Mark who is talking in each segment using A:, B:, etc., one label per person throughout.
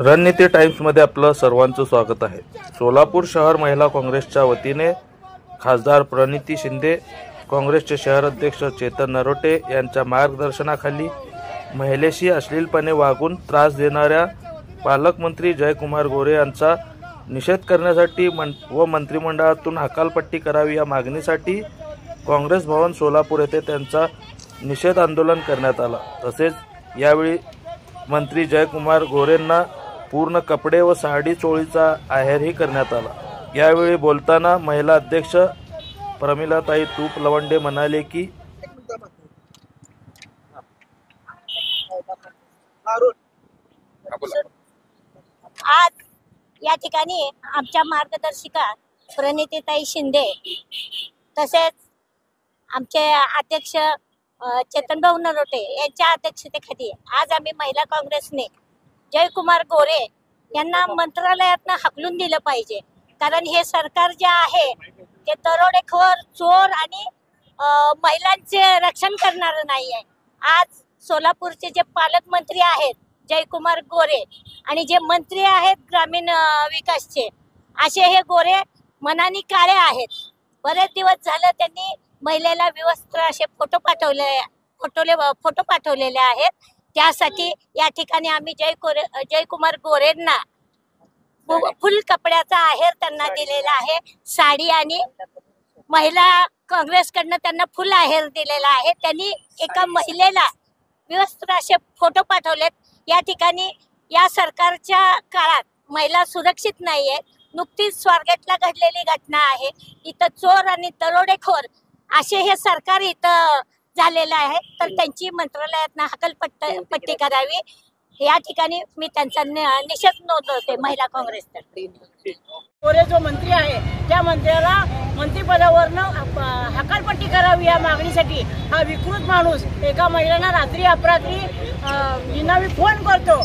A: रणनीती टाइम्समध्ये आपलं सर्वांचं स्वागत आहे। सोलापूर शहर महिला काँग्रेसच्या वतीने खासदार प्रणिती शिंदे, काँग्रेसचे शहर अध्यक्ष चेतन नरोटे यांच्या मार्गदर्शनाखाली महिलेशी अश्लीलपणे वागून त्रास देणाऱ्या पालकमंत्री जयकुमार गोरे यांचा निषेध करण्यासाठी व मंत्रिमंडळातून हकालपट्टी करावी या मागणीसाठी काँग्रेस भवन सोलापूर येथे त्यांचा निषेध आंदोलन करण्यात आला। तसेच यावेळी मंत्री जयकुमार गोरेंना पूर्ण कपडे व साडी चोळीचा आहेरही करण्यात आला। यावेळी बोलताना महिला अध्यक्ष प्रमिलाताई तूप लवंडे म्हणाले की
B: आज या ठिकाणी आमच्या मार्गदर्शिका प्रणितीताई शिंदे तसेच आमचे अध्यक्ष चेतनभाऊ नरोटे यांच्या अध्यक्षतेखाली आज आम्ही महिला काँग्रेसने जयकुमार गोरे यांना मंत्रालयातून हकलून दिलं पाहिजे। कारण हे सरकार जे आहे ते दरोडेखोर, चोर आणि महिलांचे रक्षण करणारं नाही आहे। आज सोलापूरचे जे पालकमंत्री आहेत जयकुमार गोरे आणि जे मंत्री आहेत ग्रामीण विकासचे, असे हे गोरे मनाने काळे आहेत। बरेच दिवस झालं त्यांनी महिलेला विवस्त्र असे फोटो पाठवलेले आहेत। त्यासाठी या ठिकाणी आम्ही जयकुमार गोरेंना फुल कपड्याचा आहेर त्यांना दिलेला आहे। साडी आणि महिला काँग्रेसकडनं त्यांना फुल आहेर दिलेला आहे। त्यांनी एका महिलेला विवस्त्र असे फोटो पाठवलेत। या ठिकाणी या सरकारच्या काळात महिला सुरक्षित नाहीये। नुकतीच स्वारगेटला घडलेली घटना आहे। इथं चोर आणि दरोडेखोर असे हे सरकार इथं झालेलं आहे। तर त्यांची मंत्रालयातून हकालपट्टी करावी या ठिकाणी मी त्यांचा निषेध नोंदवते महिला काँग्रेसतर्फे।
C: गोरे जो मंत्री आहे त्या मंत्र्याला मंत्रिपदावरनं हकालपट्टी करावी या मागणीसाठी हा विकृत माणूस एका महिलांना रात्री अपरात्री निनावी फोन करतो,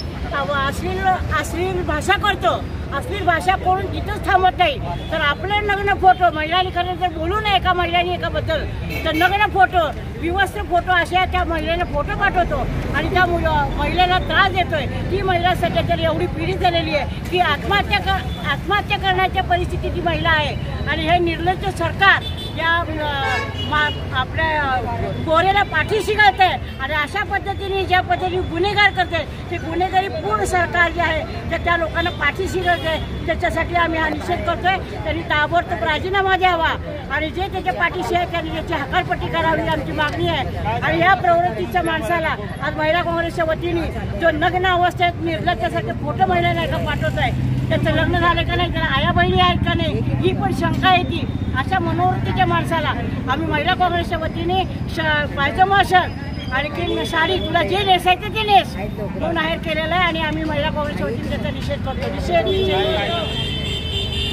C: अश्लील भाषा करतो। अश्लील भाषा करून तिथंच थांबत नाही तर आपले नग्न फोटो महिलांनी खरं जर बोलू नये एका महिलांनी एकाबद्दल तर नग्न फोटो, विवस्त्र फोटो अशा त्या महिलेला फोटो पाठवतो आणि त्या महिलेला त्रास देतोय। ती महिला सध्या तर एवढी पीडित झालेली आहे की आत्महत्या करण्याच्या परिस्थितीत ती महिला आहे। आणि हे निर्लज्ज सरकार या आपल्या गोरेला पाठीशी घालते आणि अशा पद्धतीने ज्या पद्धतीने गुन्हेगार करते ते गुन्हेगारी पूर्ण सरकार जे आहे तर त्या लोकांना पाठीशी घालते। त्याच्यासाठी आम्ही हा निषेध करतोय। त्यांनी ताबडतोब राजीनामा द्यावा आणि जे त्याच्या पाठीशी आहे त्यांनी त्याची हकालपट्टी करावी आमची मागणी आहे। आणि या प्रवृत्तीच्या माणसाला आज महिला काँग्रेसच्या वतीने जो नग्न अवस्थेत निर्लज्जासारखे फोटो महिलांना एका पाठवत आहे, त्याचं लग्न झालं का नाही, त्याला आया बहिणी आहेत का नाही, ही पण शंका येते। अशा मनोवृत्तीच्या माणसाला आम्ही महिला काँग्रेसच्या वतीने पायजमा शर्ट आणि साडी तुला जे नेसायचं ते नेस म्हणून आहेर केलेला आहे आणि आम्ही महिला काँग्रेसच्या वतीने त्याचा निषेध करतो।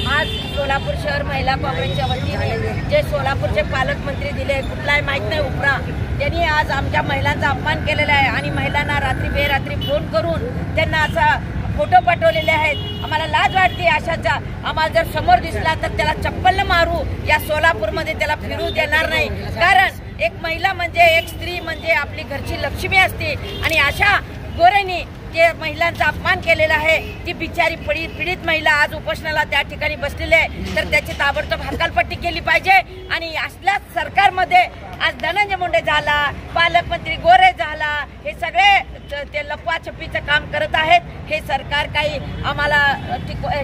D: आज सोलापूर शहर महिला काँग्रेसच्या वतीने जे सोलापूरचे पालकमंत्री दिले, कुठलाही माहीत नाही उपरा, त्यांनी आज आमच्या महिलांचा अपमान केलेला आहे आणि महिलांना रात्री बेरात्री फोन करून त्यांना असा फोटो पाठवलेले आहेत। आम्हाला लाज वाटते अशाचा। आम्हाला जर समोर दिसला तर त्याला चप्पल मारू, या सोलापूरमध्ये त्याला फिरू देणार नाही। कारण एक महिला म्हणजे, एक स्त्री म्हणजे आपली घरची लक्ष्मी असते आणि अशा गोरेंनी जे महिलांचा अपमान केलेला आहे ती बिचारी पीडित महिला आज उपोषणाला त्या ठिकाणी बसलेली आहे तर त्याची ताबडतोब हकालपट्टी केली पाहिजे। आणि असल्या सरकारमध्ये आज धनंजय मुंडे झाला, पालकमंत्री गोरे झाला, हे सगळे ते लपवाछपीचं काम करत आहेत। हे सरकार काही आम्हाला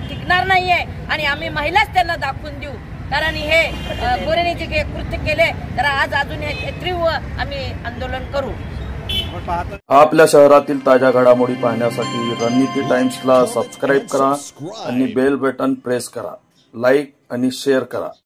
D: टिकणार नाहीये आणि आम्ही महिलाच त्यांना दाखवून देऊ। कारण हे गोरेने जे कृत्य केले तर आज अजून हे तीव्र आम्ही आंदोलन करू।
A: आपल्या शहरातील ताज्या घडामोडी पाहण्यासाठी रणनीती टाइम्सला सबस्क्राइब करा आणि बेल बटन प्रेस करा, लाईक आणि शेअर करा।